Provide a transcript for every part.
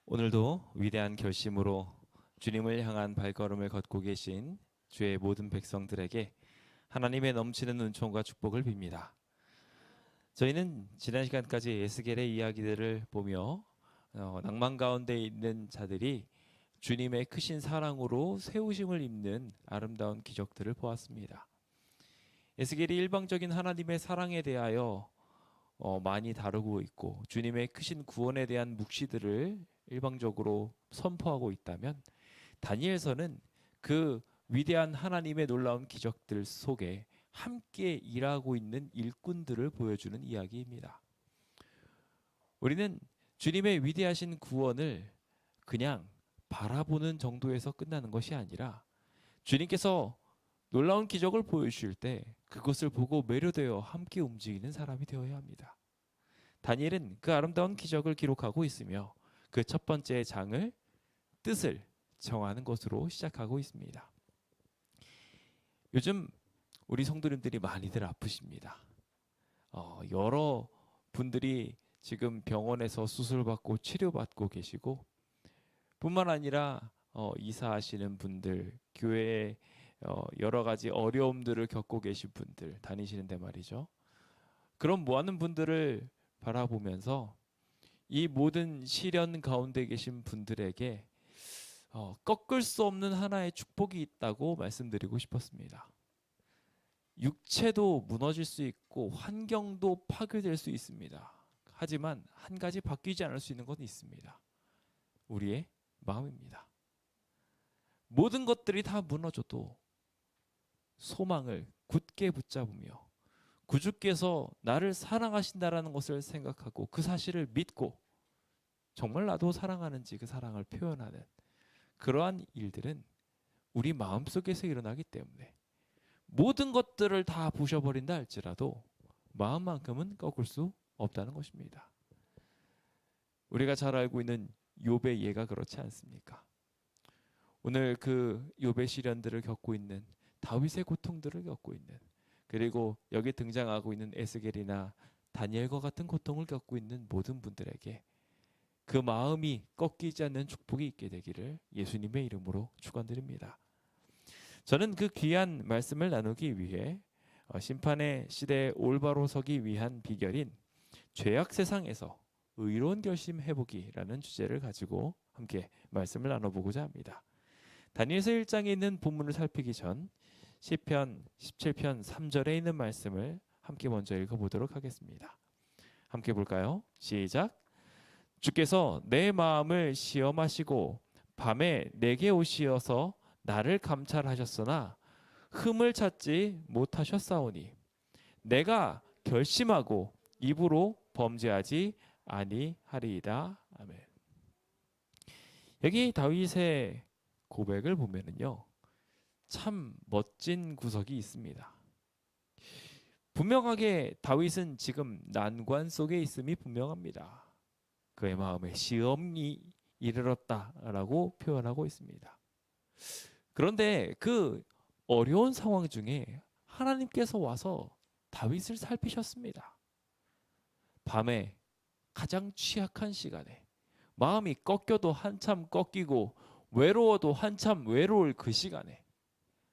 오늘도 위대한 결심으로 주님을 향한 발걸음을 걷고 계신 주의 모든 백성들에게 하나님의 넘치는 은총과 축복을 빕니다. 저희는 지난 시간까지 에스겔의 이야기들을 보며 낭만 가운데 있는 자들이 주님의 크신 사랑으로 세우심을 입는 아름다운 기적들을 보았습니다. 에스겔이 일방적인 하나님의 사랑에 대하여 많이 다루고 있고 주님의 크신 구원에 대한 묵시들을 일방적으로 선포하고 있다면, 다니엘서는 그 위대한 하나님의 놀라운 기적들 속에 함께 일하고 있는 일꾼들을 보여주는 이야기입니다. 우리는 주님의 위대하신 구원을 그냥 바라보는 정도에서 끝나는 것이 아니라 주님께서 놀라운 기적을 보여주실 때 그것을 보고 매료되어 함께 움직이는 사람이 되어야 합니다. 다니엘은 그 아름다운 기적을 기록하고 있으며 그 첫 번째 장을 뜻을 정하는 것으로 시작하고 있습니다. 요즘 우리 성도님들이 많이들 아프십니다. 여러 분들이 지금 병원에서 수술받고 치료받고 계시고, 뿐만 아니라 이사하시는 분들, 교회에 여러 가지 어려움들을 겪고 계신 분들 다니시는데 말이죠. 그런 많은 분들을 바라보면서 이 모든 시련 가운데 계신 분들에게 꺾을 수 없는 하나의 축복이 있다고 말씀드리고 싶었습니다. 육체도 무너질 수 있고 환경도 파괴될 수 있습니다. 하지만 한 가지 바뀌지 않을 수 있는 건 있습니다. 우리의 마음입니다. 모든 것들이 다 무너져도 소망을 굳게 붙잡으며 구주께서 나를 사랑하신다라는 것을 생각하고 그 사실을 믿고 정말 나도 사랑하는지 그 사랑을 표현하는 그러한 일들은 우리 마음속에서 일어나기 때문에 모든 것들을 다 부셔버린다 할지라도 마음만큼은 꺾을 수 없다는 것입니다. 우리가 잘 알고 있는 욥의 예가 그렇지 않습니까? 오늘 그 욥의 시련들을 겪고 있는, 다윗의 고통들을 겪고 있는, 그리고 여기 등장하고 있는 에스겔이나 다니엘과 같은 고통을 겪고 있는 모든 분들에게 그 마음이 꺾이지 않는 축복이 있게 되기를 예수님의 이름으로 축원드립니다. 저는 그 귀한 말씀을 나누기 위해 심판의 시대에 올바로 서기 위한 비결인 죄악 세상에서 의로운 결심 해보기라는 주제를 가지고 함께 말씀을 나눠보고자 합니다. 다니엘서 1장에 있는 본문을 살피기 전 시편 17편 3절에 있는 말씀을 함께 먼저 읽어보도록 하겠습니다. 함께 볼까요? 시작. 주께서 내 마음을 시험하시고 밤에 내게 오시어서 나를 감찰하셨으나 흠을 찾지 못하셨사오니 내가 결심하고 입으로 범죄하지 아니하리이다. 아멘. 여기 다윗의 고백을 보면은요, 참 멋진 구석이 있습니다. 분명하게 다윗은 지금 난관 속에 있음이 분명합니다. 그의 마음에 시험이 이르렀다라고 표현하고 있습니다. 그런데 그 어려운 상황 중에 하나님께서 와서 다윗을 살피셨습니다. 밤에 가장 취약한 시간에 마음이 꺾여도 한참 꺾이고 외로워도 한참 외로울 그 시간에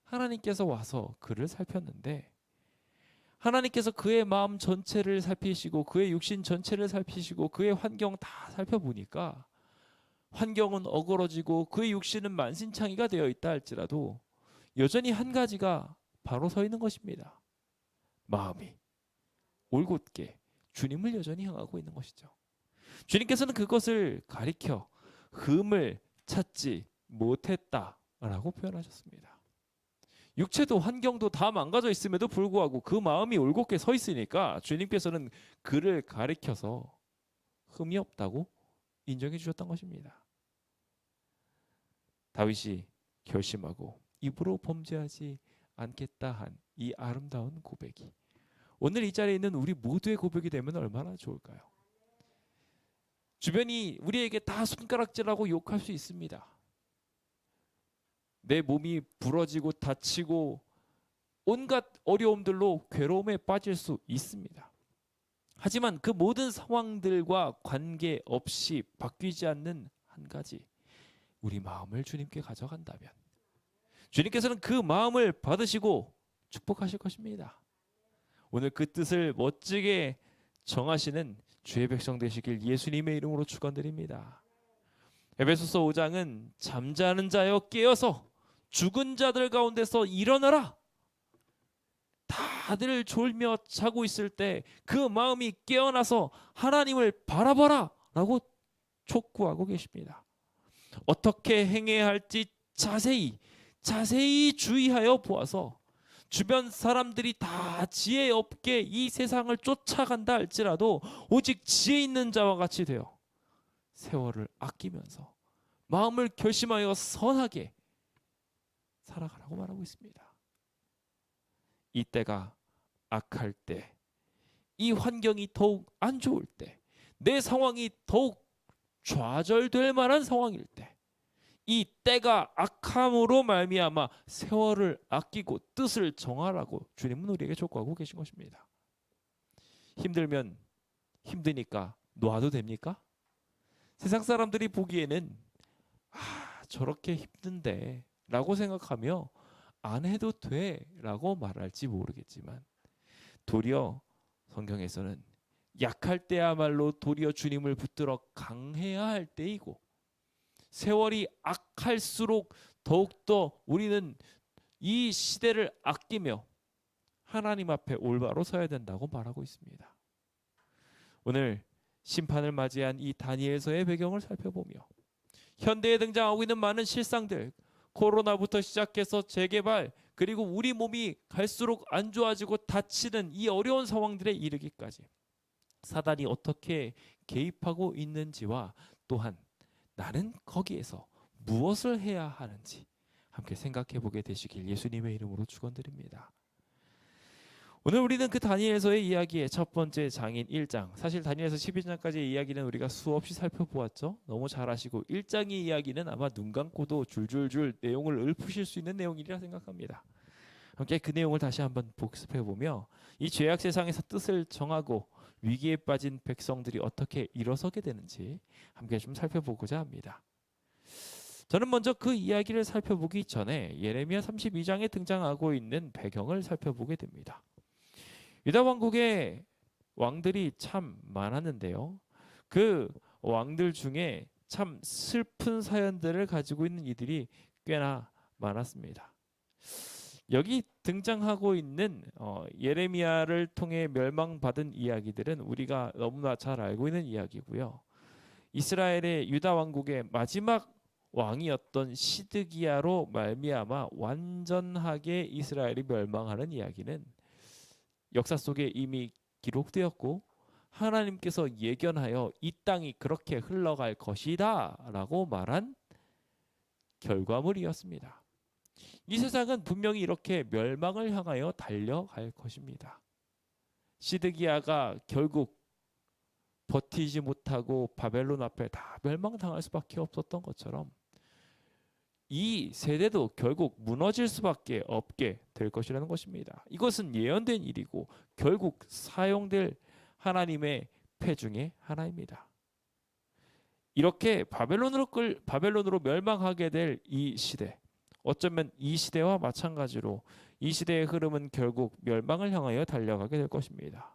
하나님께서 와서 그를 살폈는데, 하나님께서 그의 마음 전체를 살피시고 그의 육신 전체를 살피시고 그의 환경 다 살펴보니까 환경은 어그러지고 그의 육신은 만신창이가 되어 있다 할지라도 여전히 한 가지가 바로 서 있는 것입니다. 마음이 올곧게 주님을 여전히 향하고 있는 것이죠. 주님께서는 그것을 가리켜 흠을 찾지 못했다라고 표현하셨습니다. 육체도 환경도 다 망가져 있음에도 불구하고 그 마음이 올곧게 서 있으니까 주님께서는 그를 가리켜서 흠이 없다고 인정해 주셨던 것입니다. 다윗이 결심하고 입으로 범죄하지 않겠다 한 이 아름다운 고백이 오늘 이 자리에 있는 우리 모두의 고백이 되면 얼마나 좋을까요? 주변이 우리에게 다 손가락질하고 욕할 수 있습니다. 내 몸이 부러지고 다치고 온갖 어려움들로 괴로움에 빠질 수 있습니다. 하지만 그 모든 상황들과 관계없이 바뀌지 않는 한 가지, 우리 마음을 주님께 가져간다면 주님께서는 그 마음을 받으시고 축복하실 것입니다. 오늘 그 뜻을 멋지게 정하시는 주의 백성 되시길 예수님의 이름으로 축원드립니다. 에베소서 5장은 잠자는 자여 깨어서 죽은 자들 가운데서 일어나라. 다들 졸며 자고 있을 때 그 마음이 깨어나서 하나님을 바라보라 라고 촉구하고 계십니다. 어떻게 행해야 할지 자세히 주의하여 보아서 주변 사람들이 다 지혜 없게 이 세상을 쫓아간다 할지라도 오직 지혜 있는 자와 같이 되어 세월을 아끼면서 마음을 결심하여 선하게 살아가라고 말하고 있습니다. 이 때가 악할 때, 이 환경이 더욱 안 좋을 때, 내 상황이 더욱 좌절될 만한 상황일 때, 이 때가 악함으로 말미암아 세월을 아끼고 뜻을 정하라고 주님은 우리에게 촉구하고 계신 것입니다. 힘들면 힘드니까 놓아도 됩니까? 세상 사람들이 보기에는 저렇게 힘든데 라고 생각하며 안 해도 돼 라고 말할지 모르겠지만, 도리어 성경에서는 약할 때야말로 도리어 주님을 붙들어 강해야 할 때이고, 세월이 악할수록 더욱더 우리는 이 시대를 아끼며 하나님 앞에 올바로 서야 된다고 말하고 있습니다. 오늘 심판을 맞이한 이 다니엘서의 배경을 살펴보며 현대에 등장하고 있는 많은 실상들, 코로나부터 시작해서 재개발, 그리고 우리 몸이 갈수록 안 좋아지고 다치는 이 어려운 상황들에 이르기까지 사단이 어떻게 개입하고 있는지와 또한 나는 거기에서 무엇을 해야 하는지 함께 생각해 보게 되시길 예수님의 이름으로 축원드립니다. 오늘 우리는 그 다니엘서의 이야기의 첫 번째 장인 1장, 사실 다니엘서 12장까지의 이야기는 우리가 수없이 살펴보았죠. 너무 잘 아시고 1장의 이야기는 아마 눈 감고도 줄줄줄 내용을 읊으실 수 있는 내용이라 생각합니다. 함께 그 내용을 다시 한번 복습해보며 이 죄악 세상에서 뜻을 정하고 위기에 빠진 백성들이 어떻게 일어서게 되는지 함께 좀 살펴보고자 합니다. 저는 먼저 그 이야기를 살펴보기 전에 예레미야 32장에 등장하고 있는 배경을 살펴보게 됩니다. 유다 왕국의 왕들이 참 많았는데요. 그 왕들 중에 참 슬픈 사연들을 가지고 있는 이들이 꽤나 많았습니다. 여기 등장하고 있는 예레미야를 통해 멸망받은 이야기들은 우리가 너무나 잘 알고 있는 이야기고요. 이스라엘의 유다 왕국의 마지막 왕이었던 시드기야로 말미암아 완전하게 이스라엘이 멸망하는 이야기는 역사 속에 이미 기록되었고 하나님께서 예견하여 이 땅이 그렇게 흘러갈 것이다 라고 말한 결과물이었습니다. 이 세상은 분명히 이렇게 멸망을 향하여 달려갈 것입니다. 시드기야가 결국 버티지 못하고 바벨론 앞에 다 멸망당할 수밖에 없었던 것처럼 이 세대도 결국 무너질 수밖에 없게 될 것이라는 것입니다. 이것은 예언된 일이고 결국 사용될 하나님의 패 중에 하나입니다. 이렇게 바벨론으로 멸망하게 될 이 시대, 어쩌면 이 시대와 마찬가지로 이 시대의 흐름은 결국 멸망을 향하여 달려가게 될 것입니다.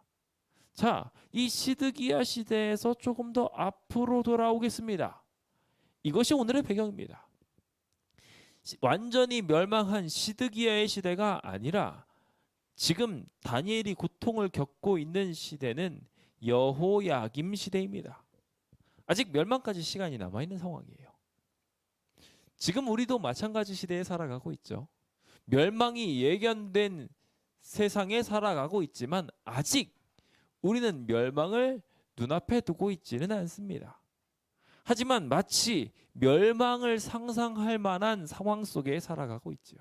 자, 이 시드기야 시대에서 조금 더 앞으로 돌아오겠습니다. 이것이 오늘의 배경입니다. 완전히 멸망한 시드기야의 시대가 아니라 지금 다니엘이 고통을 겪고 있는 시대는 여호야김 시대입니다. 아직 멸망까지 시간이 남아있는 상황이에요. 지금 우리도 마찬가지 시대에 살아가고 있죠. 멸망이 예견된 세상에 살아가고 있지만 아직 우리는 멸망을 눈앞에 두고 있지는 않습니다. 하지만 마치 멸망을 상상할 만한 상황 속에 살아가고 있지요.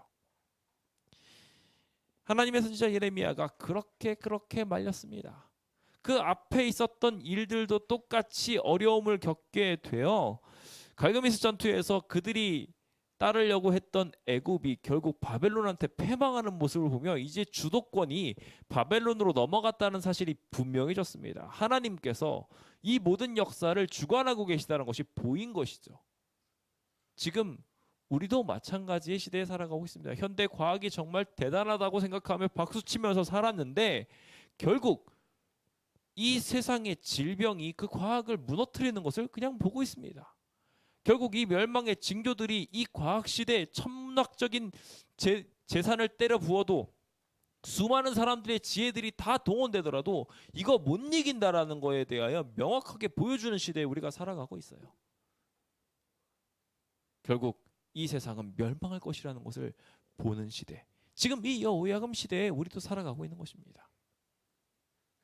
하나님의 선지자 예레미야가 그렇게 말렸습니다. 그 앞에 있었던 일들도 똑같이 어려움을 겪게 되어 갈그미스 전투에서 그들이 따르려고 했던 애굽이 결국 바벨론한테 패망하는 모습을 보며 이제 주도권이 바벨론으로 넘어갔다는 사실이 분명해졌습니다. 하나님께서 이 모든 역사를 주관하고 계시다는 것이 보인 것이죠. 지금 우리도 마찬가지의 시대에 살아가고 있습니다. 현대 과학이 정말 대단하다고 생각하며 박수치면서 살았는데 결국 이 세상의 질병이 그 과학을 무너뜨리는 것을 그냥 보고 있습니다. 결국 이 멸망의 징조들이 이 과학 시대의 천문학적인 재산을 때려 부어도 수많은 사람들의 지혜들이 다 동원되더라도 이거 못 이긴다라는 거에 대하여 명확하게 보여주는 시대에 우리가 살아가고 있어요. 결국 이 세상은 멸망할 것이라는 것을 보는 시대. 지금 이 여호야김 시대에 우리도 살아가고 있는 것입니다.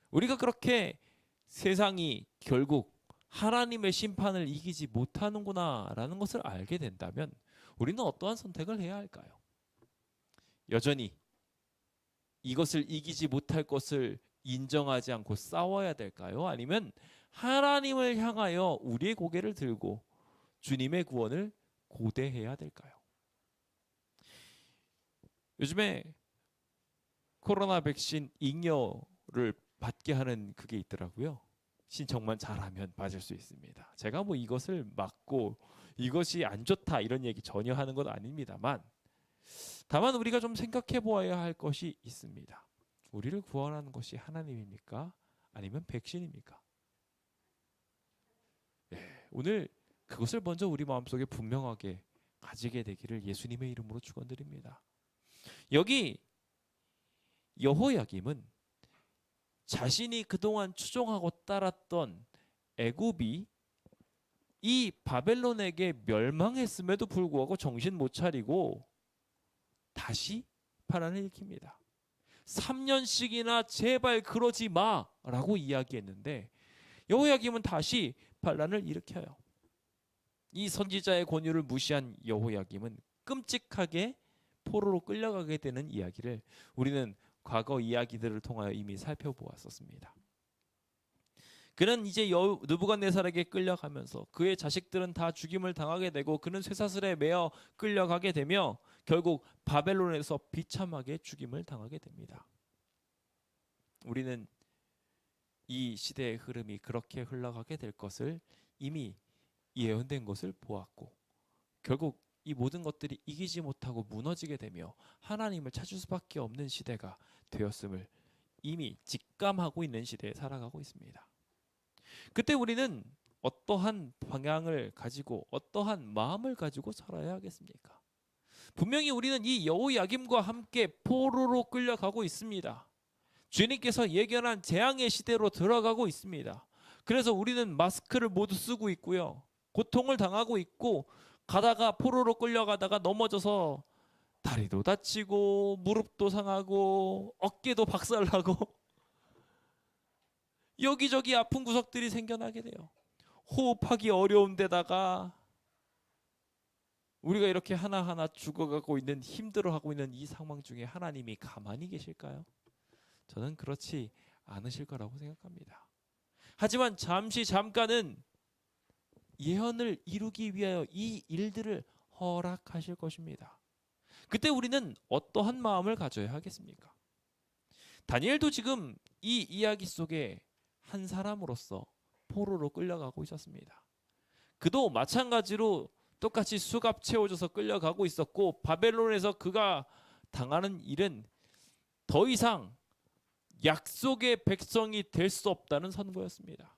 우리가 그렇게 세상이 결국 하나님의 심판을 이기지 못하는구나라는 것을 알게 된다면 우리는 어떠한 선택을 해야 할까요? 여전히 이것을 이기지 못할 것을 인정하지 않고 싸워야 될까요? 아니면 하나님을 향하여 우리의 고개를 들고 주님의 구원을 고대해야 될까요? 요즘에 코로나 백신 잉여를 받게 하는 그게 있더라고요. 신청만 잘하면 맞을 수 있습니다. 제가 뭐 이것을 막고 이것이 안 좋다 이런 얘기 전혀 하는 건 아닙니다만 다만 우리가 좀 생각해 보아야 할 것이 있습니다. 우리를 구원하는 것이 하나님입니까? 아니면 백신입니까? 오늘 그것을 먼저 우리 마음속에 분명하게 가지게 되기를 예수님의 이름으로 축원드립니다. 여기 여호야김은 자신이 그동안 추종하고 따랐던 애굽이 이 바벨론에게 멸망했음에도 불구하고 정신 못 차리고 다시 반란을 일으킵니다. 3년씩이나 제발 그러지 마라고 이야기했는데 여호야김은 다시 반란을 일으켜요. 이 선지자의 권유를 무시한 여호야김은 끔찍하게 포로로 끌려가게 되는 이야기를 우리는 과거 이야기들을 통하여 이미 살펴보았었습니다. 그는 이제 느부갓네살에게 끌려가면서 그의 자식들은 다 죽임을 당하게 되고 그는 쇠사슬에 매어 끌려가게 되며 결국 바벨론에서 비참하게 죽임을 당하게 됩니다. 우리는 이 시대의 흐름이 그렇게 흘러가게 될 것을 이미 예언된 것을 보았고 결국 이 모든 것들이 이기지 못하고 무너지게 되며 하나님을 찾을 수밖에 없는 시대가 되었음을 이미 직감하고 있는 시대에 살아가고 있습니다. 그때 우리는 어떠한 방향을 가지고 어떠한 마음을 가지고 살아야 하겠습니까? 분명히 우리는 이 여호야김과 함께 포로로 끌려가고 있습니다. 주님께서 예견한 재앙의 시대로 들어가고 있습니다. 그래서 우리는 마스크를 모두 쓰고 있고요. 고통을 당하고 있고 가다가 포로로 끌려가다가 넘어져서 다리도 다치고 무릎도 상하고 어깨도 박살나고 여기저기 아픈 구석들이 생겨나게 돼요. 호흡하기 어려운 데다가 우리가 이렇게 하나하나 죽어가고 있는 힘들어하고 있는 이 상황 중에 하나님이 가만히 계실까요? 저는 그렇지 않으실 거라고 생각합니다. 하지만 잠깐은 예언을 이루기 위하여 이 일들을 허락하실 것입니다. 그때 우리는 어떠한 마음을 가져야 하겠습니까? 다니엘도 지금 이 이야기 속에 한 사람으로서 포로로 끌려가고 있었습니다. 그도 마찬가지로 똑같이 수갑 채워져서 끌려가고 있었고 바벨론에서 그가 당하는 일은 더 이상 약속의 백성이 될 수 없다는 선고였습니다.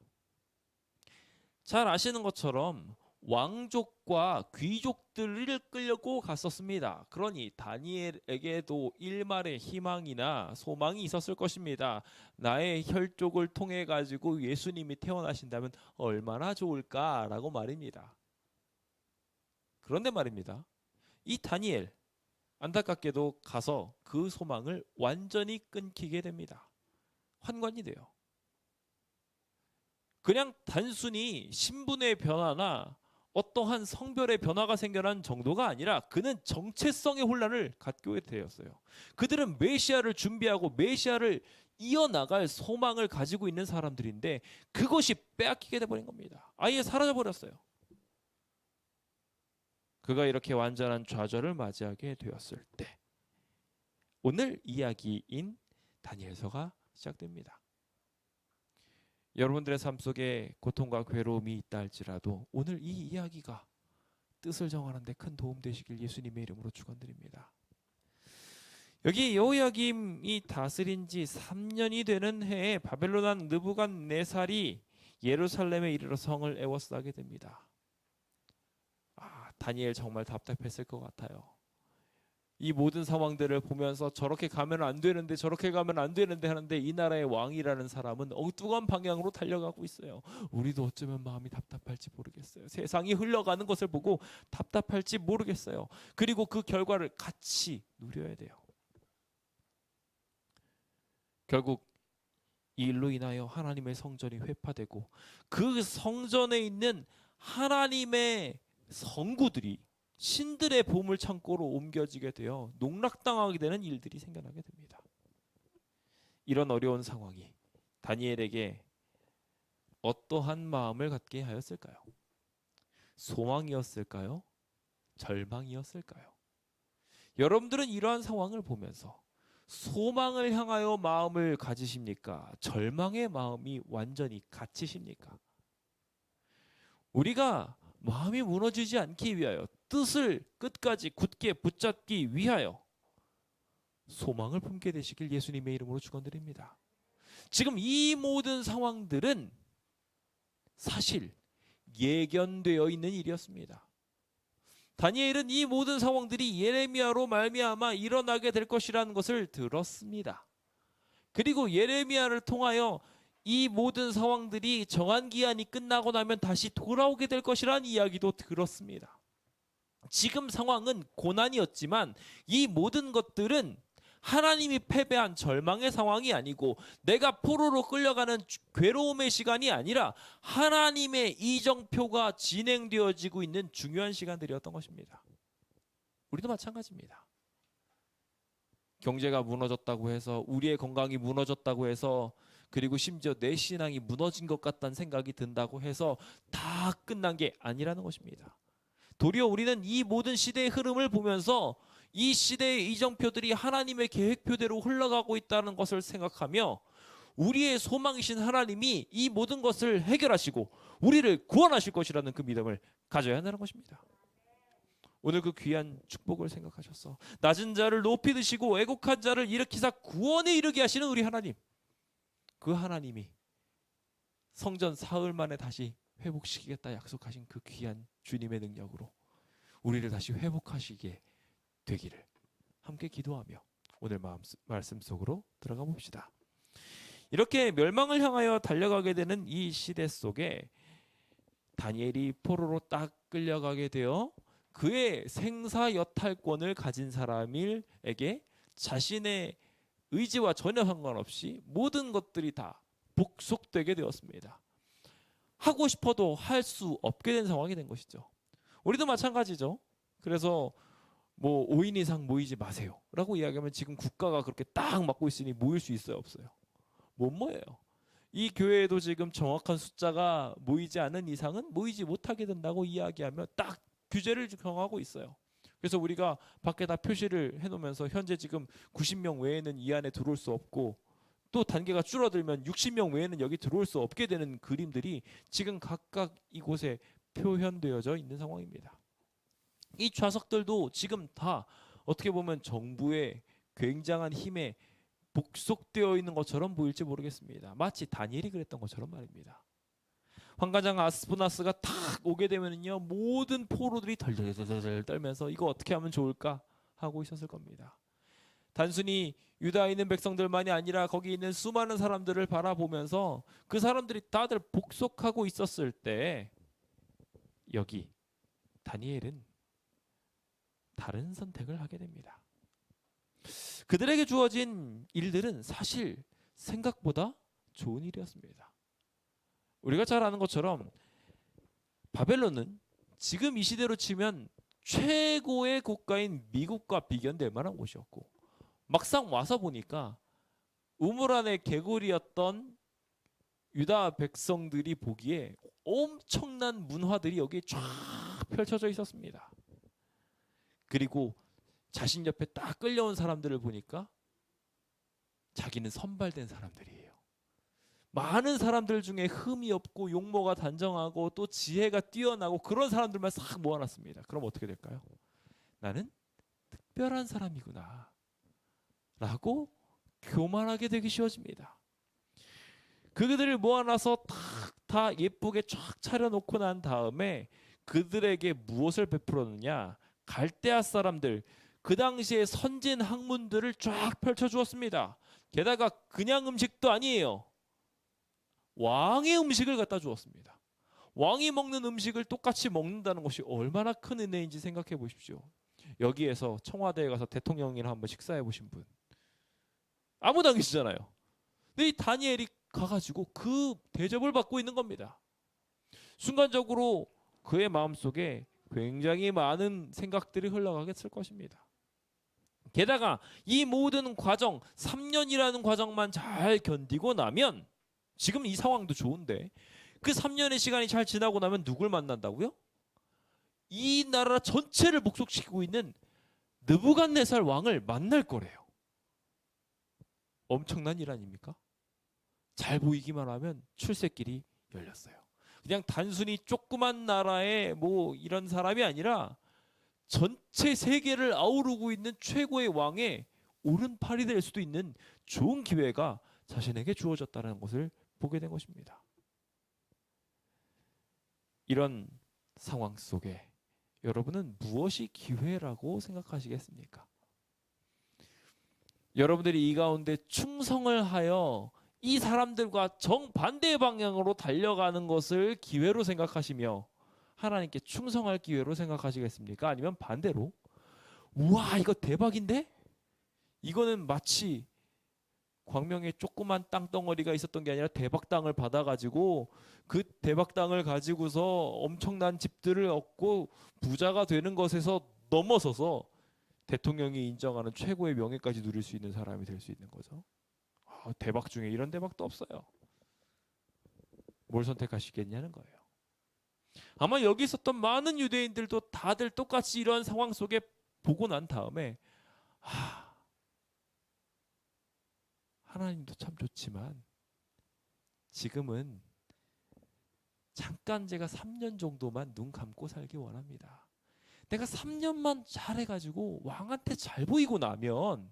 잘 아시는 것처럼 왕족과 귀족들을 끌려고 갔었습니다. 그러니 다니엘에게도 일말의 희망이나 소망이 있었을 것입니다. 나의 혈족을 통해 가지고 예수님이 태어나신다면 얼마나 좋을까라고 말입니다. 그런데 말입니다. 이 다니엘 안타깝게도 가서 그 소망을 완전히 끊기게 됩니다. 환관이 돼요. 그냥 단순히 신분의 변화나 어떠한 성별의 변화가 생겨난 정도가 아니라 그는 정체성의 혼란을 갖게 되었어요. 그들은 메시아를 준비하고 메시아를 이어나갈 소망을 가지고 있는 사람들인데 그것이 빼앗기게 돼버린 겁니다. 아예 사라져버렸어요. 그가 이렇게 완전한 좌절을 맞이하게 되었을 때 오늘 이야기인 다니엘서가 시작됩니다. 여러분들의 삶 속에 고통과 괴로움이 있다 할지라도 오늘 이 이야기가 뜻을 정하는 데 큰 도움 되시길 예수님의 이름으로 축원드립니다. 여기 여호야김이 다스린 지 3년이 되는 해에 바벨론 왕 느부갓네살이 예루살렘에 이르러 성을 에워싸게 됩니다. 다니엘 정말 답답했을 것 같아요. 이 모든 상황들을 보면서 저렇게 가면 안 되는데 저렇게 가면 안 되는데 하는데 이 나라의 왕이라는 사람은 엉뚱한 방향으로 달려가고 있어요. 우리도 어쩌면 마음이 답답할지 모르겠어요. 세상이 흘러가는 것을 보고 답답할지 모르겠어요. 그리고 그 결과를 같이 누려야 돼요. 결국 이 일로 인하여 하나님의 성전이 회파되고 그 성전에 있는 하나님의 성구들이 신들의 보물 창고로 옮겨지게 되어 농락당하게 되는 일들이 생겨나게 됩니다. 이런 어려운 상황이 다니엘에게 어떠한 마음을 갖게 하였을까요? 소망이었을까요? 절망이었을까요? 여러분들은 이러한 상황을 보면서 소망을 향하여 마음을 가지십니까? 절망의 마음이 완전히 갇히십니까? 우리가 마음이 무너지지 않기 위하여 뜻을 끝까지 굳게 붙잡기 위하여 소망을 품게 되시길 예수님의 이름으로 축원드립니다. 지금 이 모든 상황들은 사실 예견되어 있는 일이었습니다. 다니엘은 이 모든 상황들이 예레미야로 말미암아 일어나게 될 것이라는 것을 들었습니다. 그리고 예레미야를 통하여 이 모든 상황들이 정한 기한이 끝나고 나면 다시 돌아오게 될 것이라는 이야기도 들었습니다. 지금 상황은 고난이었지만 이 모든 것들은 하나님이 패배한 절망의 상황이 아니고 내가 포로로 끌려가는 괴로움의 시간이 아니라 하나님의 이정표가 진행되어지고 있는 중요한 시간들이었던 것입니다. 우리도 마찬가지입니다. 경제가 무너졌다고 해서 우리의 건강이 무너졌다고 해서 그리고 심지어 내 신앙이 무너진 것 같다는 생각이 든다고 해서 다 끝난 게 아니라는 것입니다. 도리어 우리는 이 모든 시대의 흐름을 보면서 이 시대의 이정표들이 하나님의 계획표대로 흘러가고 있다는 것을 생각하며 우리의 소망이신 하나님이 이 모든 것을 해결하시고 우리를 구원하실 것이라는 그 믿음을 가져야 한다는 것입니다. 오늘 그 귀한 축복을 생각하셔서 낮은 자를 높이 드시고 애곡한 자를 일으키사 구원에 이르게 하시는 우리 하나님, 그 하나님이 성전 사흘 만에 다시 회복시키겠다 약속하신 그 귀한 주님의 능력으로 우리를 다시 회복하시게 되기를 함께 기도하며 오늘 말씀 속으로 들어가 봅시다. 이렇게 멸망을 향하여 달려가게 되는 이 시대 속에 다니엘이 포로로 딱 끌려가게 되어 그의 생사여탈권을 가진 사람에게 자신의 의지와 전혀 상관없이 모든 것들이 다 복속되게 되었습니다. 하고 싶어도 할 수 없게 된 상황이 된 것이죠. 우리도 마찬가지죠. 그래서 5인 이상 모이지 마세요 라고 이야기하면 지금 국가가 그렇게 딱 막고 있으니 모일 수 있어요, 없어요? 못 모여요. 이 교회에도 지금 정확한 숫자가 모이지 않은 이상은 모이지 못하게 된다고 이야기하며 딱 규제를 정하고 있어요. 그래서 우리가 밖에다 표시를 해놓으면서 현재 지금 90명 외에는 이 안에 들어올 수 없고 또 단계가 줄어들면 60명 외에는 여기 들어올 수 없게 되는 그림들이 지금 각각 이곳에 표현되어져 있는 상황입니다. 이 좌석들도 지금 다 어떻게 보면 정부의 굉장한 힘에 복속되어 있는 것처럼 보일지 모르겠습니다. 마치 다니엘이 그랬던 것처럼 말입니다. 환관장 아스푸나스가 탁 오게 되면요 모든 포로들이 덜덜덜 떨면서 이거 어떻게 하면 좋을까 하고 있었을 겁니다. 단순히 유다에 있는 백성들만이 아니라 거기 있는 수많은 사람들을 바라보면서 그 사람들이 다들 복속하고 있었을 때 여기 다니엘은 다른 선택을 하게 됩니다. 그들에게 주어진 일들은 사실 생각보다 좋은 일이었습니다. 우리가 잘 아는 것처럼 바벨론은 지금 이 시대로 치면 최고의 국가인 미국과 비견될 만한 곳이었고 막상 와서 보니까 우물 안의 개구리였던 유다 백성들이 보기에 엄청난 문화들이 여기에 쫙 펼쳐져 있었습니다. 그리고 자신 옆에 딱 끌려온 사람들을 보니까 자기는 선발된 사람들이에요. 많은 사람들 중에 흠이 없고 용모가 단정하고 또 지혜가 뛰어나고 그런 사람들만 싹 모아놨습니다. 그럼 어떻게 될까요? 나는 특별한 사람이구나 라고 교만하게 되기 쉬워집니다. 그들을 모아놔서 다 예쁘게 쫙 차려놓고 난 다음에 그들에게 무엇을 베풀었느냐? 갈대아 사람들, 그 당시에 선진 학문들을 쫙 펼쳐주었습니다. 게다가 그냥 음식도 아니에요. 왕의 음식을 갖다 주었습니다. 왕이 먹는 음식을 똑같이 먹는다는 것이 얼마나 큰 은혜인지 생각해 보십시오. 여기에서 청와대에 가서 대통령이랑 한번 식사해 보신 분 아무도 안 계시잖아요. 근데 이 다니엘이 가가지고 그 대접을 받고 있는 겁니다. 순간적으로 그의 마음속에 굉장히 많은 생각들이 흘러가겠을 것입니다. 게다가 이 모든 과정, 3년이라는 과정만 잘 견디고 나면, 지금 이 상황도 좋은데 그 3년의 시간이 잘 지나고 나면 누굴 만난다고요? 이 나라 전체를 목속시키고 있는 느부갓네살 왕을 만날 거래요. 엄청난 일 아닙니까? 잘 보이기만 하면 출세길이 열렸어요. 그냥 단순히 조그만 나라의 뭐 이런 사람이 아니라 전체 세계를 아우르고 있는 최고의 왕의 오른팔이 될 수도 있는 좋은 기회가 자신에게 주어졌다는 것을 보게 된 것입니다. 이런 상황 속에 여러분은 무엇이 기회라고 생각하시겠습니까? 여러분들이 이 가운데 충성을 하여 이 사람들과 정반대의 방향으로 달려가는 것을 기회로 생각하시며 하나님께 충성할 기회로 생각하시겠습니까? 아니면 반대로 우와 이거 대박인데? 이거는 마치 광명에 조그만 땅덩어리가 있었던 게 아니라 대박 땅을 받아가지고 그 대박 땅을 가지고서 엄청난 집들을 얻고 부자가 되는 것에서 넘어서서 대통령이 인정하는 최고의 명예까지 누릴 수 있는 사람이 될 수 있는 거죠. 대박 중에 이런 대박도 없어요. 뭘 선택하시겠냐는 거예요. 아마 여기 있었던 많은 유대인들도 다들 똑같이 이런 상황 속에 보고 난 다음에 하나님도 참 좋지만 지금은 잠깐 제가 3년 정도만 눈 감고 살기 원합니다. 내가 3년만 잘해가지고 왕한테 잘 보이고 나면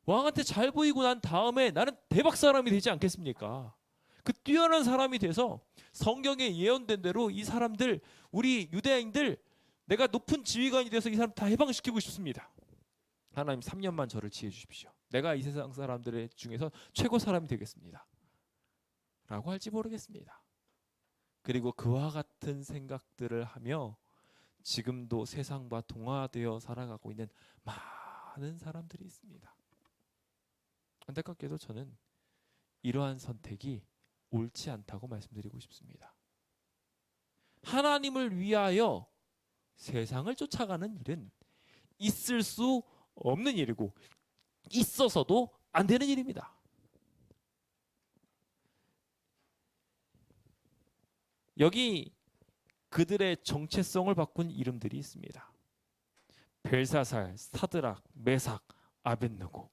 왕한테 잘 보이고 난 다음에 나는 대박 사람이 되지 않겠습니까? 그 뛰어난 사람이 돼서 성경에 예언된 대로 이 사람들 우리 유대인들 내가 높은 지휘관이 돼서 이 사람 다 해방시키고 싶습니다. 하나님 3년만 저를 지혜 주십시오. 내가 이 세상 사람들 중에서 최고 사람이 되겠습니다. 라고 할지 모르겠습니다. 그리고 그와 같은 생각들을 하며 지금도 세상과 동화되어 살아가고 있는 많은 사람들이 있습니다. 안타깝게도 저는 이러한 선택이 옳지 않다고 말씀드리고 싶습니다. 하나님을 위하여 세상을 쫓아가는 일은 있을 수 없는 일이고 있어서도 안 되는 일입니다. 여기 그들의 정체성을 바꾼 이름들이 있습니다. 벨사살, 사드락, 메삭, 아벳느고.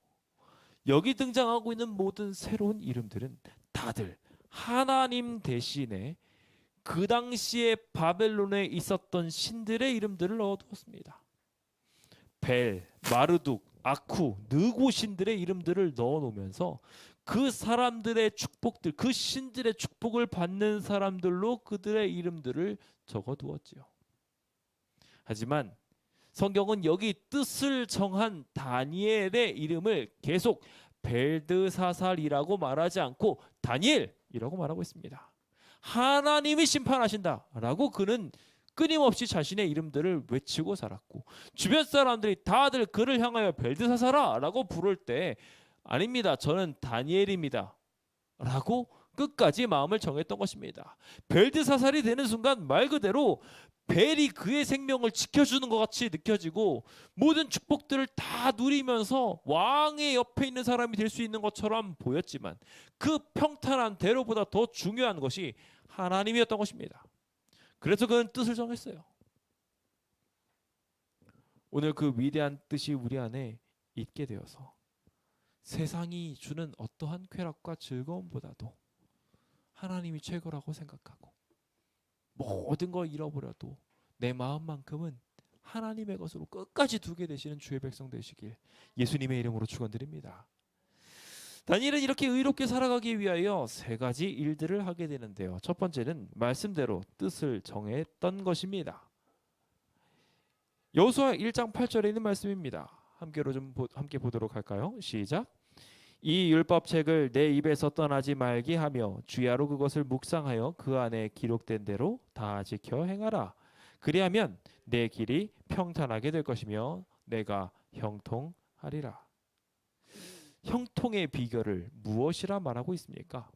여기 등장하고 있는 모든 새로운 이름들은 다들 하나님 대신에 그 당시에 바벨론에 있었던 신들의 이름들을 넣어두었습니다. 벨, 마르둑, 아쿠, 느고 신들의 이름들을 넣어놓으면서 그 사람들의 축복들, 그 신들의 축복을 받는 사람들로 그들의 이름들을 적어두었지요. 하지만 성경은 여기 뜻을 정한 다니엘의 이름을 계속 벨드사살이라고 말하지 않고 다니엘이라고 말하고 있습니다. 하나님이 심판하신다라고 그는 끊임없이 자신의 이름들을 외치고 살았고 주변 사람들이 다들 그를 향하여 벨드사살아라고 부를 때 아닙니다. 저는 다니엘입니다. 라고 끝까지 마음을 정했던 것입니다. 벨드사살이 되는 순간 말 그대로 벨이 그의 생명을 지켜주는 것 같이 느껴지고 모든 축복들을 다 누리면서 왕의 옆에 있는 사람이 될 수 있는 것처럼 보였지만 그 평탄한 대로보다 더 중요한 것이 하나님이었던 것입니다. 그래서 그는 뜻을 정했어요. 오늘 그 위대한 뜻이 우리 안에 있게 되어서 세상이 주는 어떠한 쾌락과 즐거움보다도 하나님이 최고라고 생각하고 모든 걸 잃어버려도 내 마음만큼은 하나님의 것으로 끝까지 두게 되시는 주의 백성 되시길 예수님의 이름으로 축원드립니다. 다니엘은 이렇게 의롭게 살아가기 위하여 세 가지 일들을 하게 되는데요. 첫 번째는 말씀대로 뜻을 정했던 것입니다. 여호수아 1장 8절에 있는 말씀입니다. 함께 보도록 할까요? 시작. 이 율법책을 내 입에서 떠나지 말게 하며 주야로 그것을 묵상하여 그 안에 기록된 대로 다 지켜 행하라. 그리하면 내 길이 평탄하게 될 것이며 내가 형통하리라. 형통의 비결을 무엇이라 말하고 있습니까?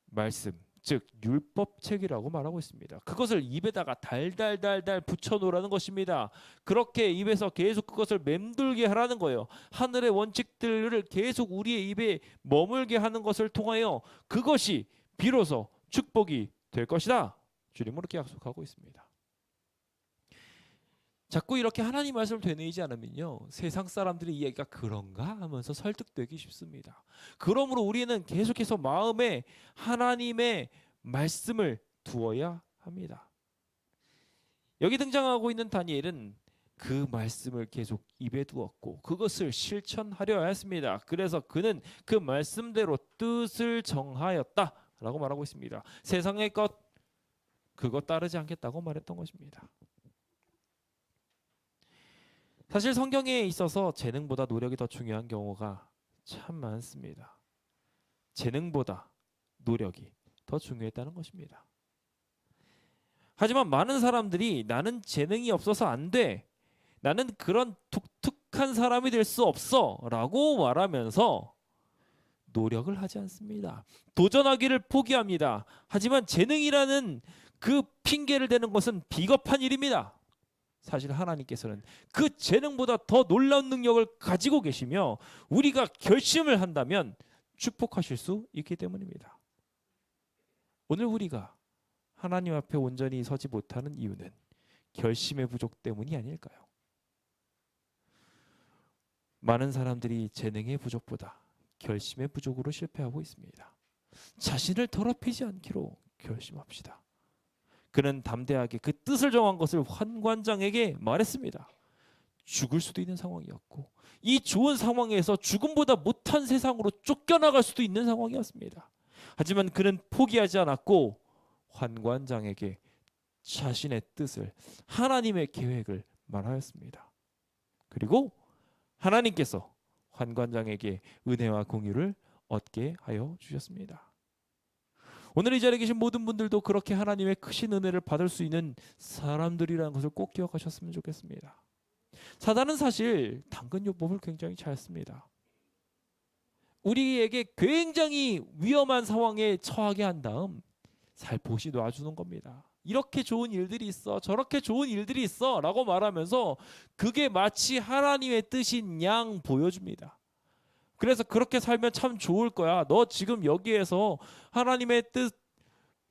말씀, 즉 율법책이라고 말하고 있습니다. 그것을 입에다가 달달달달 붙여놓으라는 것입니다. 그렇게 입에서 계속 그것을 맴돌게 하라는 거예요. 하늘의 원칙들을 계속 우리의 입에 머물게 하는 것을 통하여 그것이 비로소 축복이 될 것이다. 주님은 그렇게 약속하고 있습니다. 자꾸 이렇게 하나님 말씀을 되뇌이지 않으면요, 세상 사람들의 이야기가 그런가 하면서 설득되기 쉽습니다. 그러므로 우리는 계속해서 마음에 하나님의 말씀을 두어야 합니다. 여기 등장하고 있는 다니엘은 그 말씀을 계속 입에 두었고 그것을 실천하려 했습니다. 그래서 그는 그 말씀대로 뜻을 정하였다라고 말하고 있습니다. 세상의 것 그거 따르지 않겠다고 말했던 것입니다. 사실 성경에 있어서 재능보다 노력이 더 중요한 경우가 참 많습니다. 재능보다 노력이 더 중요했다는 것입니다. 하지만 많은 사람들이 나는 재능이 없어서 안 돼, 나는 그런 독특한 사람이 될 수 없어 라고 말하면서 노력을 하지 않습니다. 도전하기를 포기합니다. 하지만 재능이라는 그 핑계를 대는 것은 비겁한 일입니다. 사실 하나님께서는 그 재능보다 더 놀라운 능력을 가지고 계시며 우리가 결심을 한다면 축복하실 수 있기 때문입니다. 오늘 우리가 하나님 앞에 온전히 서지 못하는 이유는 결심의 부족 때문이 아닐까요? 많은 사람들이 재능의 부족보다 결심의 부족으로 실패하고 있습니다. 자신을 더럽히지 않기로 결심합시다. 그는 담대하게 그 뜻을 정한 것을 환관장에게 말했습니다. 죽을 수도 있는 상황이었고 이 좋은 상황에서 죽음보다 못한 세상으로 쫓겨나갈 수도 있는 상황이었습니다. 하지만 그는 포기하지 않았고 환관장에게 자신의 뜻을, 하나님의 계획을 말하였습니다. 그리고 하나님께서 환관장에게 은혜와 공유를 얻게 하여 주셨습니다. 오늘 이 자리에 계신 모든 분들도 그렇게 하나님의 크신 은혜를 받을 수 있는 사람들이라는 것을 꼭 기억하셨으면 좋겠습니다. 사단은 사실 당근요법을 굉장히 잘 씁니다. 우리에게 굉장히 위험한 상황에 처하게 한 다음 살포시 놔주는 겁니다. 이렇게 좋은 일들이 있어, 저렇게 좋은 일들이 있어 라고 말하면서 그게 마치 하나님의 뜻인 양 보여줍니다. 그래서 그렇게 살면 참 좋을 거야. 너 지금 여기에서 하나님의 뜻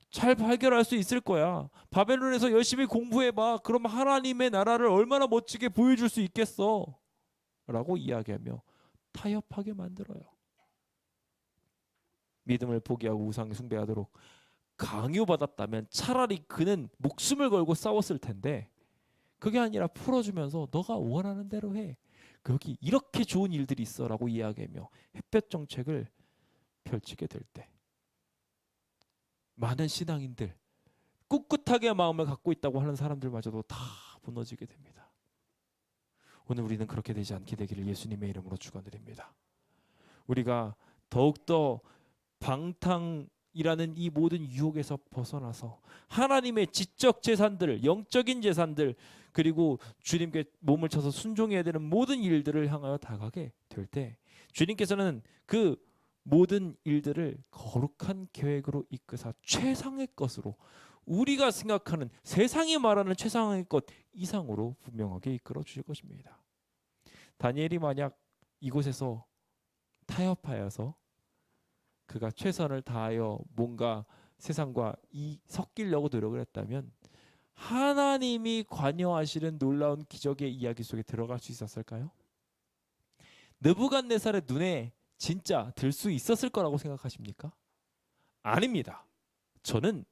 잘 발견할 수 있을 거야. 바벨론에서 열심히 공부해봐. 그럼 하나님의 나라를 얼마나 멋지게 보여줄 수 있겠어 라고 이야기하며 타협하게 만들어요. 믿음을 포기하고 우상 숭배하도록 강요받았다면 차라리 그는 목숨을 걸고 싸웠을 텐데 그게 아니라 풀어주면서 너가 원하는 대로 해. 여기 이렇게 좋은 일들이 있어 라고 이야기하며 햇볕 정책을 펼치게 될 때 많은 신앙인들, 꿋꿋하게 마음을 갖고 있다고 하는 사람들마저도 다 무너지게 됩니다. 오늘 우리는 그렇게 되지 않게 되기를 예수님의 이름으로 축원드립니다. 우리가 더욱더 방탕이라는 이 모든 유혹에서 벗어나서 하나님의 지적 재산들, 영적인 재산들, 그리고 주님께 몸을 쳐서 순종해야 되는 모든 일들을 향하여 다가게 될 때 주님께서는 그 모든 일들을 거룩한 계획으로 이끄사 최상의 것으로, 우리가 생각하는 세상이 말하는 최상의 것 이상으로 분명하게 이끌어 주실 것입니다. 다니엘이 만약 이곳에서 타협하여서 그가 최선을 다하여 뭔가 세상과 섞이려고 노력을 했다면 하나님이 관여하시는 놀라운 기적의 이야기 속에 들어갈 수 있었을까요? 느부갓네살의 눈에 진짜 들 수 있었을 거라고 생각하십니까? 아닙니다. 저는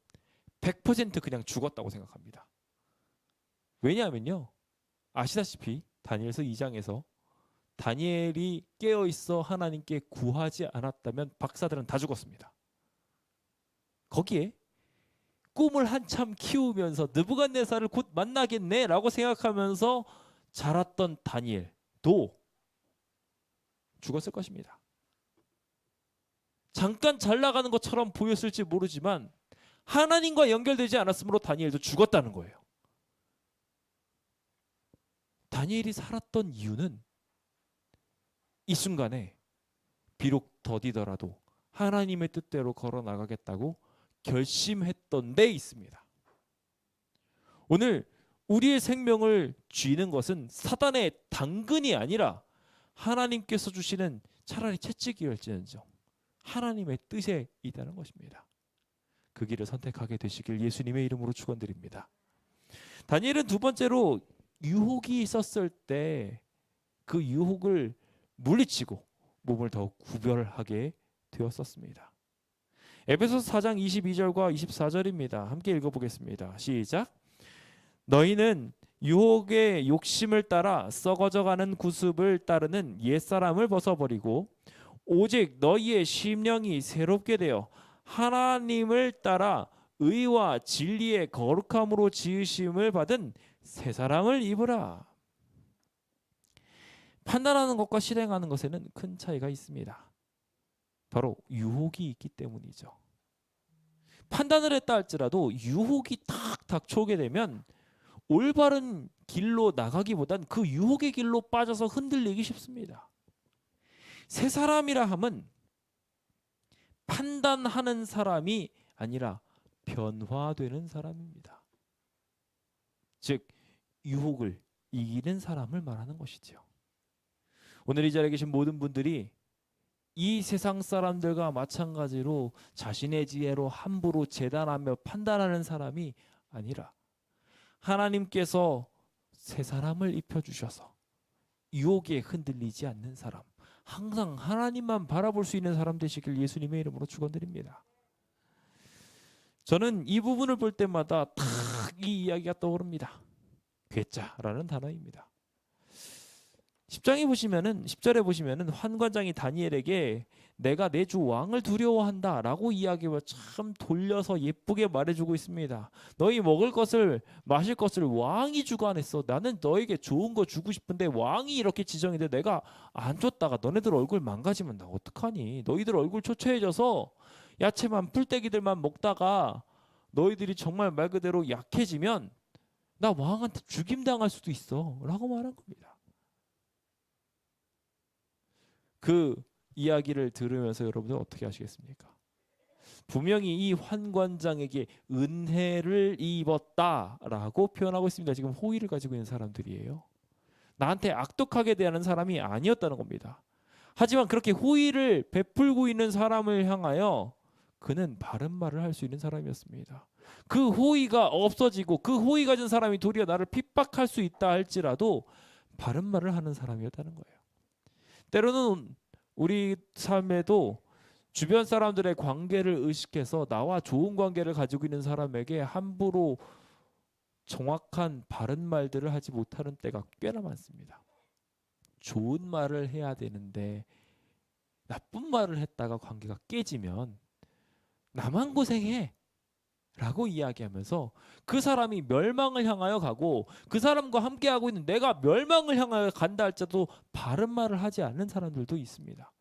100% 그냥 죽었다고 생각합니다. 왜냐하면요, 아시다시피 다니엘서 2장에서 다니엘이 깨어있어 하나님께 구하지 않았다면 박사들은 다 죽었습니다. 거기에 꿈을 한참 키우면서 느부갓네살을 곧 만나겠네라고 생각하면서 자랐던 다니엘도 죽었을 것입니다. 잠깐 잘 나가는 것처럼 보였을지 모르지만 하나님과 연결되지 않았으므로 다니엘도 죽었다는 거예요. 다니엘이 살았던 이유는 이 순간에 비록 더디더라도 하나님의 뜻대로 걸어 나가겠다고 결심했던 데 있습니다. 오늘 우리의 생명을 쥐는 것은 사단의 당근이 아니라 하나님께서 주시는 차라리 채찍이올지언정 하나님의 뜻에 있다는 것입니다. 그 길을 선택하게 되시길 예수님의 이름으로 축원드립니다. 다니엘은 두 번째로 유혹이 있었을 때 그 유혹을 물리치고 몸을 더욱 구별하게 되었었습니다. 에베소서 4장 22절과 24절입니다. 함께 읽어보겠습니다. 시작. 너희는 유혹의 욕심을 따라 썩어져가는 구습을 따르는 옛사람을 벗어버리고 오직 너희의 심령이 새롭게 되어 하나님을 따라 의와 진리의 거룩함으로 지으심을 받은 새 사람을 입으라. 판단하는 것과 실행하는 것에는 큰 차이가 있습니다. 바로 유혹이 있기 때문이죠. 판단을 했다 할지라도 유혹이 탁 닥쳐오게 되면 올바른 길로 나가기보단 그 유혹의 길로 빠져서 흔들리기 쉽습니다. 새 사람이라 함은 판단하는 사람이 아니라 변화되는 사람입니다. 즉 유혹을 이기는 사람을 말하는 것이죠. 오늘 이 자리에 계신 모든 분들이 이 세상 사람들과 마찬가지로 자신의 지혜로 함부로 재단하며 판단하는 사람이 아니라 하나님께서 새 사람을 입혀주셔서 유혹에 흔들리지 않는 사람, 항상 하나님만 바라볼 수 있는 사람 되시길 예수님의 이름으로 축원드립니다. 저는 이 부분을 볼 때마다 탁 이 이야기가 떠오릅니다. 괴짜라는 단어입니다. 10절에 보시면은 환관장이 다니엘에게 내가 내 주 왕을 두려워한다라고 이야기를 참 돌려서 예쁘게 말해주고 있습니다. 너희 먹을 것을 마실 것을 왕이 주관했어. 나는 너에게 좋은 거 주고 싶은데 왕이 이렇게 지정이 돼 내가 안 줬다가 너네들 얼굴 망가지면 나 어떡하니? 너희들 얼굴 초췌해져서 야채만 풀떼기들만 먹다가 너희들이 정말 말 그대로 약해지면 나 왕한테 죽임당할 수도 있어 라고 말한 겁니다. 그 이야기를 들으면서 여러분들 어떻게 하시겠습니까? 분명히 이 환관장에게 은혜를 입었다라고 표현하고 있습니다. 지금 호의를 가지고 있는 사람들이에요. 나한테 악독하게 대하는 사람이 아니었다는 겁니다. 하지만 그렇게 호의를 베풀고 있는 사람을 향하여 그는 바른 말을 할 수 있는 사람이었습니다. 그 호의가 없어지고 그 호의 가진 사람이 도리어 나를 핍박할 수 있다 할지라도 바른 말을 하는 사람이었다는 거예요. 때로는 우리 삶에도 주변 사람들의 관계를 의식해서 나와 좋은 관계를 가지고 있는 사람에게 함부로 정확한 바른 말들을 하지 못하는 때가 꽤나 많습니다. 좋은 말을 해야 되는데 나쁜 말을 했다가 관계가 깨지면 나만 고생해 라고 이야기하면서 그 사람이 멸망을 향하여 가고 그 사람과 함께하고 있는 내가 멸망을 향하여 간다 할지라도 바른 말을 하지 않는 사람들도 있습니다.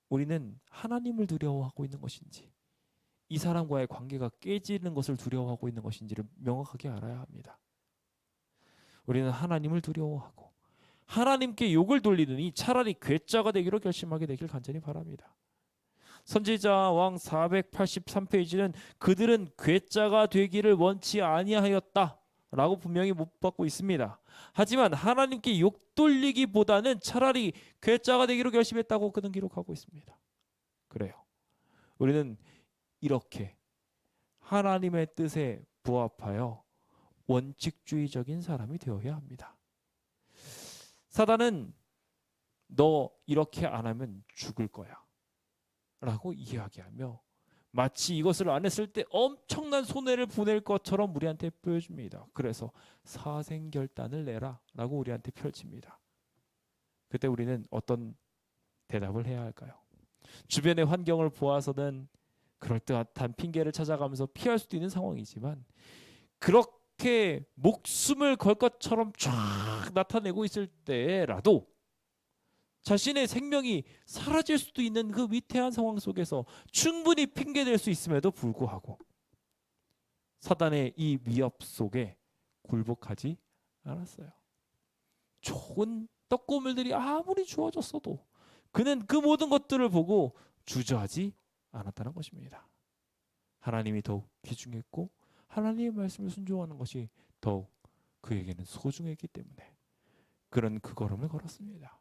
우리는 하나님을 두려워하고 있는 것인지 이 사람과의 관계가 깨지는 것을 두려워하고 있는 것인지를 명확하게 알아야 합니다. 우리는 하나님을 두려워하고 하나님께 욕을 돌리느니 차라리 괴짜가 되기로 결심하게 되길 간절히 바랍니다. 선지자 왕 483페이지는 그들은 괴짜가 되기를 원치 아니하였다 라고 분명히 못 받고 있습니다. 하지만 하나님께 욕 돌리기보다는 차라리 괴짜가 되기로 결심했다고 그는 기록하고 있습니다. 그래요. 우리는 이렇게 하나님의 뜻에 부합하여 원칙주의적인 사람이 되어야 합니다. 사단은 너 이렇게 안 하면 죽을 거야. 라고 이야기하며 마치 이것을 안 했을 때 엄청난 손해를 보낼 것처럼 우리한테 보여줍니다. 그래서 사생결단을 내라 라고 우리한테 펼칩니다. 그때 우리는 어떤 대답을 해야 할까요? 주변의 환경을 보아서는 그럴듯한 핑계를 찾아가면서 피할 수도 있는 상황이지만, 그렇게 목숨을 걸 것처럼 쫙 나타내고 있을 때라도 자신의 생명이 사라질 수도 있는 그 위태한 상황 속에서 충분히 핑계댈 수 있음에도 불구하고 사단의 이 위협 속에 굴복하지 않았어요. 좋은 떡고물들이 아무리 주어졌어도 그는 그 모든 것들을 보고 주저하지 않았다는 것입니다. 하나님이 더욱 귀중했고 하나님의 말씀을 순종하는 것이 더욱 그에게는 소중했기 때문에 그런 그 걸음을 걸었습니다.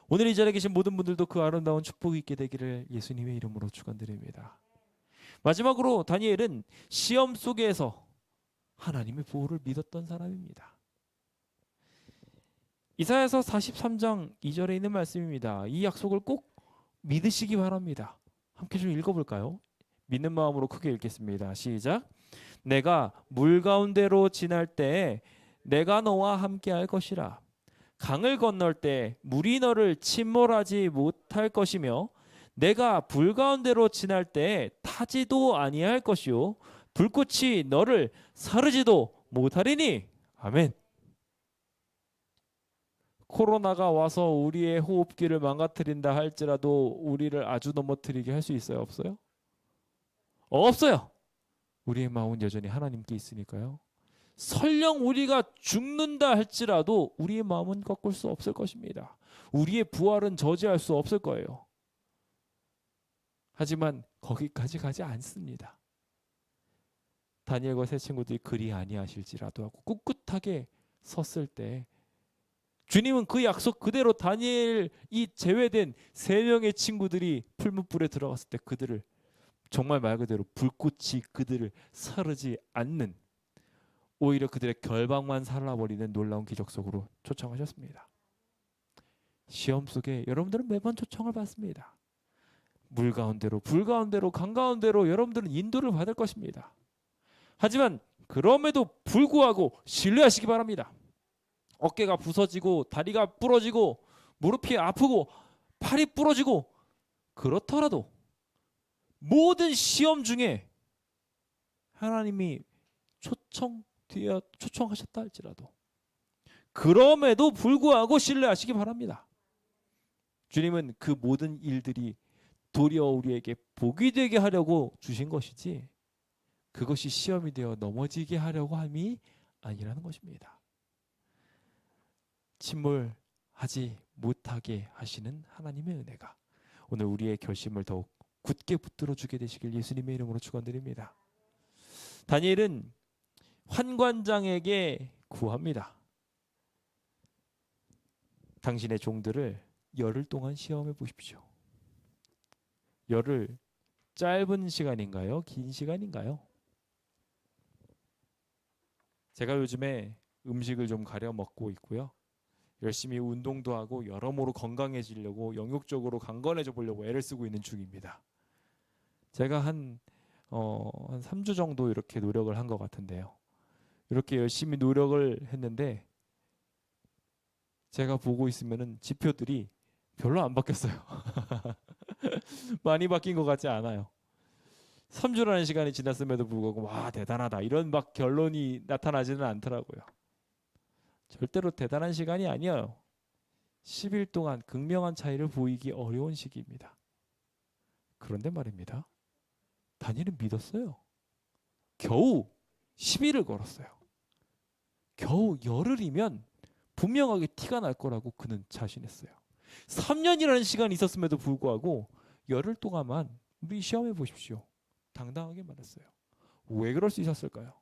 오늘 이 자리에 계신 모든 분들도 그 아름다운 축복이 있게 되기를 예수님의 이름으로 축원드립니다. 마지막으로 다니엘은 시험 속에서 하나님의 보호를 믿었던 사람입니다. 이사야서 43장 2절에 있는 말씀입니다. 이 약속을 꼭 믿으시기 바랍니다. 함께 좀 읽어볼까요? 믿는 마음으로 크게 읽겠습니다. 시작. 내가 물 가운데로 지날 때에 내가 너와 함께 할 것이라. 강을 건널 때 물이 너를 침몰하지 못할 것이며 내가 불 가운데로 지날 때에 타지도 아니할 것이요 불꽃이 너를 사르지도 못하리니. 아멘. 코로나가 와서 우리의 호흡기를 망가뜨린다 할지라도 우리를 아주 넘어뜨리게 할 수 있어요? 없어요? 없어요. 우리의 마음은 여전히 하나님께 있으니까요. 설령 우리가 죽는다 할지라도 우리의 마음은 꺾을 수 없을 것입니다. 우리의 부활은 저지할 수 없을 거예요. 하지만 거기까지 가지 않습니다. 다니엘과 세 친구들이 그리 아니하실지라도 하고 꿋꿋하게 섰을 때 주님은 그 약속 그대로 다니엘이 제외된 세 명의 친구들이 풀무불에 들어갔을 때 그들을 정말 말 그대로 불꽃이 그들을 사르지 않는, 오히려 그들의 결박만 살라버리는 놀라운 기적 속으로 초청하셨습니다. 시험 속에 여러분들은 매번 초청을 받습니다. 물 가운데로, 불 가운데로, 강 가운데로 여러분들은 인도를 받을 것입니다. 하지만 그럼에도 불구하고 신뢰하시기 바랍니다. 어깨가 부서지고 다리가 부러지고 무릎이 아프고 팔이 부러지고 그렇더라도 모든 시험 중에 하나님이 초청하셨다 할지라도 그럼에도 불구하고 신뢰하시기 바랍니다. 주님은 그 모든 일들이 도리어 우리에게 복이 되게 하려고 주신 것이지 그것이 시험이 되어 넘어지게 하려고 함이 아니라는 것입니다. 침몰하지 못하게 하시는 하나님의 은혜가 오늘 우리의 결심을 더욱 굳게 붙들어 주게 되시길 예수님의 이름으로 축원드립니다. 다니엘은 환관장에게 구합니다. 당신의 종들을 열흘 동안 시험해 보십시오. 열흘 짧은 시간인가요? 긴 시간인가요? 제가 요즘에 음식을 좀 가려 먹고 있고요. 열심히 운동도 하고 여러모로 건강해지려고 영역적으로 강건해져 보려고 애를 쓰고 있는 중입니다. 제가 한 3주 정도 이렇게 노력을 한 것 같은데요. 이렇게 열심히 노력을 했는데 제가 보고 있으면은 지표들이 별로 안 바뀌었어요. 많이 바뀐 것 같지 않아요. 3주라는 시간이 지났음에도 불구하고 와 대단하다 이런 막 결론이 나타나지는 않더라고요. 절대로 대단한 시간이 아니에요. 10일 동안 극명한 차이를 보이기 어려운 시기입니다. 그런데 말입니다. 다니엘은 믿었어요. 겨우 10일을 걸었어요. 겨우 열흘이면 분명하게 티가 날 거라고 그는 자신했어요. 3년이라는 시간이 있었음에도 불구하고 열흘 동안만 우리 시험해 보십시오. 당당하게 말했어요. 왜 그럴 수 있었을까요?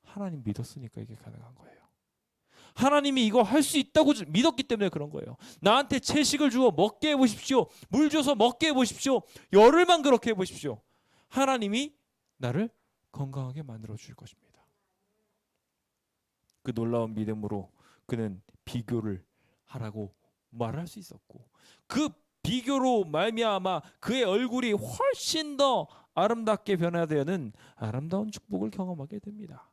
하나님 믿었으니까 이게 가능한 거예요. 하나님이 이거 할 수 있다고 믿었기 때문에 그런 거예요. 나한테 채식을 주어 먹게 해보십시오. 물 줘서 먹게 해보십시오. 열흘만 그렇게 해보십시오. 하나님이 나를 건강하게 만들어 주실 것입니다. 그 놀라운 믿음으로 그는 비교를 하라고 말할 수 있었고 그 비교로 말미암아 그의 얼굴이 훨씬 더 아름답게 변화되는 아름다운 축복을 경험하게 됩니다.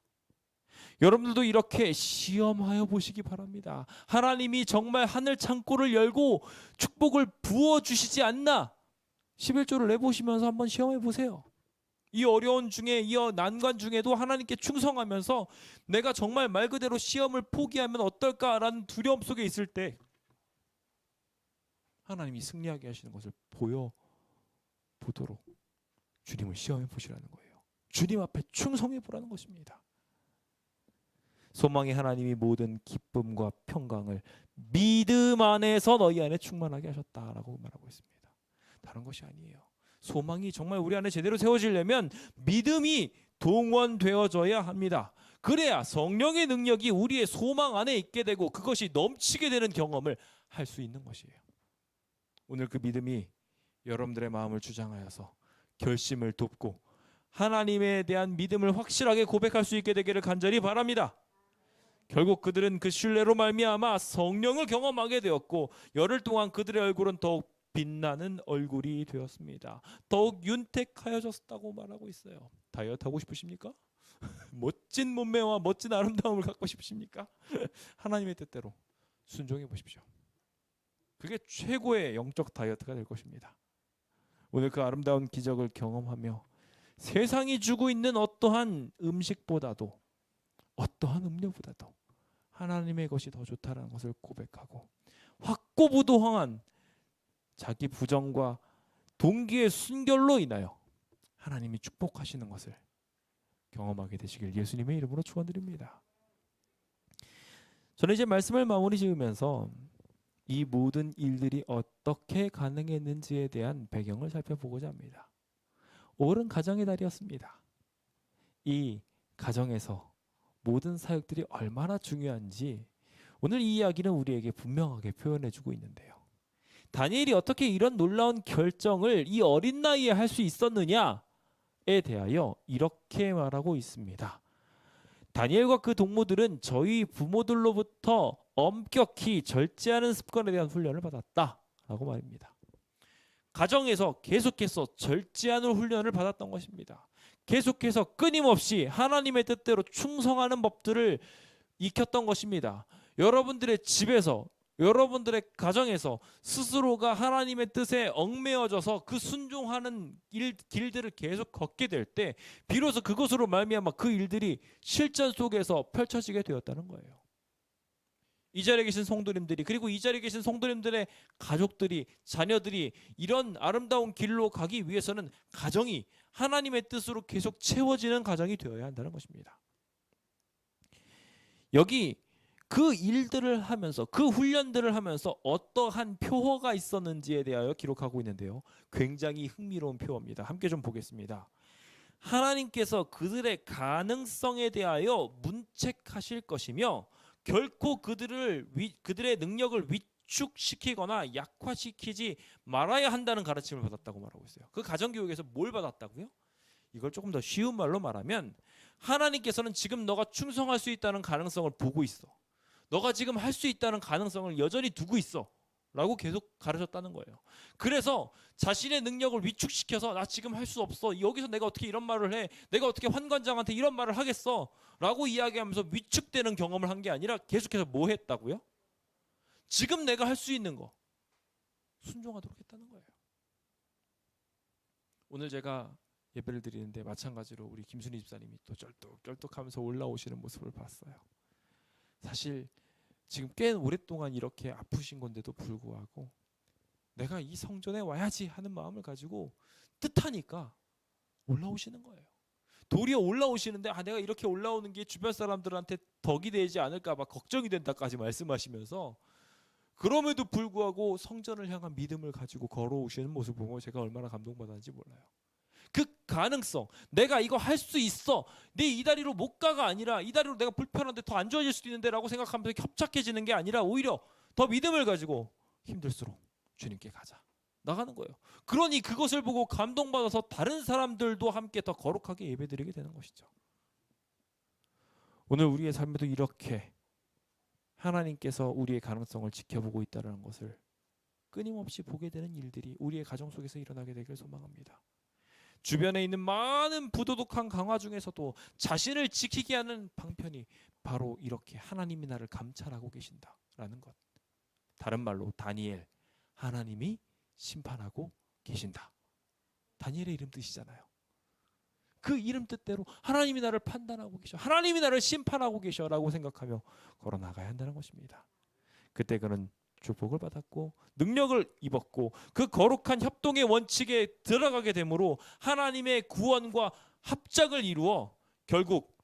여러분들도 이렇게 시험하여 보시기 바랍니다. 하나님이 정말 하늘 창고를 열고 축복을 부어 주시지 않나? 11조를 내보시면서 한번 시험해 보세요. 이 어려운 중에, 이 난관 중에도 하나님께 충성하면서 내가 정말 말 그대로 시험을 포기하면 어떨까라는 두려움 속에 있을 때 하나님이 승리하게 하시는 것을 보도록 주님을 시험해 보시라는 거예요. 주님 앞에 충성해 보라는 것입니다. 소망의 하나님이 모든 기쁨과 평강을 믿음 안에서 너희 안에 충만하게 하셨다라고 말하고 있습니다. 다른 것이 아니에요. 소망이 정말 우리 안에 제대로 세워지려면 믿음이 동원되어져야 합니다. 그래야 성령의 능력이 우리의 소망 안에 있게 되고 그것이 넘치게 되는 경험을 할 수 있는 것이에요. 오늘 그 믿음이 여러분들의 마음을 주장하여서 결심을 돕고 하나님에 대한 믿음을 확실하게 고백할 수 있게 되기를 간절히 바랍니다. 결국 그들은 그 신뢰로 말미암아 성령을 경험하게 되었고 열흘 동안 그들의 얼굴은 더욱 빛나는 얼굴이 되었습니다. 더욱 윤택하여졌다고 말하고 있어요. 다이어트 하고 싶으십니까? 멋진 몸매와 멋진 아름다움을 갖고 싶으십니까? 하나님의 뜻대로 순종해 보십시오. 그게 최고의 영적 다이어트가 될 것입니다. 오늘 그 아름다운 기적을 경험하며 세상이 주고 있는 어떠한 음식보다도 어떠한 음료보다도 하나님의 것이 더 좋다는 것을 고백하고 확고부동한 자기 부정과 동기의 순결로 인하여 하나님이 축복하시는 것을 경험하게 되시길 예수님의 이름으로 축원드립니다. 저는 이제 말씀을 마무리 지으면서 이 모든 일들이 어떻게 가능했는지에 대한 배경을 살펴보고자 합니다. 5월은 가정의 달이었습니다. 이 가정에서 모든 사역들이 얼마나 중요한지 오늘 이 이야기는 우리에게 분명하게 표현해주고 있는데요. 다니엘이 어떻게 이런 놀라운 결정을 이 어린 나이에 할 수 있었느냐에 대하여 이렇게 말하고 있습니다. 다니엘과 그 동무들은 저희 부모들로부터 엄격히 절제하는 습관에 대한 훈련을 받았다라고 말입니다. 가정에서 계속해서 절제하는 훈련을 받았던 것입니다. 계속해서 끊임없이 하나님의 뜻대로 충성하는 법들을 익혔던 것입니다. 여러분들의 집에서 여러분들의 가정에서 스스로가 하나님의 뜻에 얽매여져서 그 순종하는 길들을 계속 걷게 될 때 비로소 그것으로 말미암아 그 일들이 실전 속에서 펼쳐지게 되었다는 거예요. 이 자리에 계신 성도님들이 그리고 이 자리에 계신 성도님들의 가족들이 자녀들이 이런 아름다운 길로 가기 위해서는 가정이 하나님의 뜻으로 계속 채워지는 가정이 되어야 한다는 것입니다. 여기 그 일들을 하면서 그 훈련들을 하면서 어떠한 표어가 있었는지에 대하여 기록하고 있는데요. 굉장히 흥미로운 표어입니다. 함께 좀 보겠습니다. 하나님께서 그들의 가능성에 대하여 문책하실 것이며 결코 그들의 능력을 위축시키거나 약화시키지 말아야 한다는 가르침을 받았다고 말하고 있어요. 그 가정교육에서 뭘 받았다고요? 이걸 조금 더 쉬운 말로 말하면 하나님께서는 지금 너가 충성할 수 있다는 가능성을 보고 있어. 너가 지금 할 수 있다는 가능성을 여전히 두고 있어 라고 계속 가르쳤다는 거예요. 그래서 자신의 능력을 위축시켜서 나 지금 할 수 없어, 여기서 내가 어떻게 이런 말을 해, 내가 어떻게 환관장한테 이런 말을 하겠어 라고 이야기하면서 위축되는 경험을 한 게 아니라 계속해서 뭐 했다고요? 지금 내가 할 수 있는 거 순종하도록 했다는 거예요. 오늘 제가 예배를 드리는데 마찬가지로 우리 김순희 집사님이 또 쩔뚝쩔뚝하면서 올라오시는 모습을 봤어요. 사실 지금 꽤 오랫동안 이렇게 아프신 건데도 불구하고 내가 이 성전에 와야지 하는 마음을 가지고 뜻하니까 올라오시는 거예요. 도리어 올라오시는데 내가 이렇게 올라오는 게 주변 사람들한테 덕이 되지 않을까 봐 걱정이 된다까지 말씀하시면서 그럼에도 불구하고 성전을 향한 믿음을 가지고 걸어오시는 모습을 보면 제가 얼마나 감동받았는지 몰라요. 그 가능성, 내가 이거 할 수 있어, 내 이 다리로 못 가가 아니라 이 다리로 내가 불편한데 더 안 좋아질 수도 있는데 라고 생각하면서 협착해지는 게 아니라 오히려 더 믿음을 가지고 힘들수록 주님께 가자 나가는 거예요. 그러니 그것을 보고 감동받아서 다른 사람들도 함께 더 거룩하게 예배드리게 되는 것이죠. 오늘 우리의 삶에도 이렇게 하나님께서 우리의 가능성을 지켜보고 있다는 것을 끊임없이 보게 되는 일들이 우리의 가정 속에서 일어나게 되길 소망합니다. 주변에 있는 많은 부도덕한 강화 중에서도 자신을 지키게 하는 방편이 바로 이렇게 하나님이 나를 감찰하고 계신다라는 것. 다른 말로 다니엘, 하나님이 심판하고 계신다. 다니엘의 이름 뜻이잖아요. 그 이름 뜻대로 하나님이 나를 판단하고 계셔, 하나님이 나를 심판하고 계셔라고 생각하며 걸어나가야 한다는 것입니다. 그때 그는 축복을 받았고 능력을 입었고 그 거룩한 협동의 원칙에 들어가게 되므로 하나님의 구원과 합작을 이루어 결국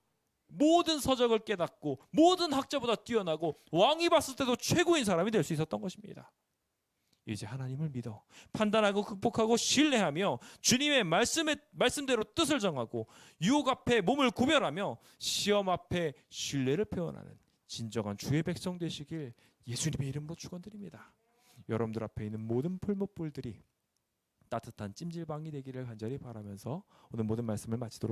모든 서적을 깨닫고 모든 학자보다 뛰어나고 왕이 봤을 때도 최고인 사람이 될 수 있었던 것입니다. 이제 하나님을 믿어 판단하고 극복하고 신뢰하며 주님의 말씀대로 뜻을 정하고 유혹 앞에 몸을 구별하며 시험 앞에 신뢰를 표현하는 진정한 주의 백성 되시길 예수님의 이름으로 축원드립니다. 여러분들 앞에 있는 모든 풀목불들이 따뜻한 찜질방이 되기를 간절히 바라면서 오늘 모든 말씀을 마치도록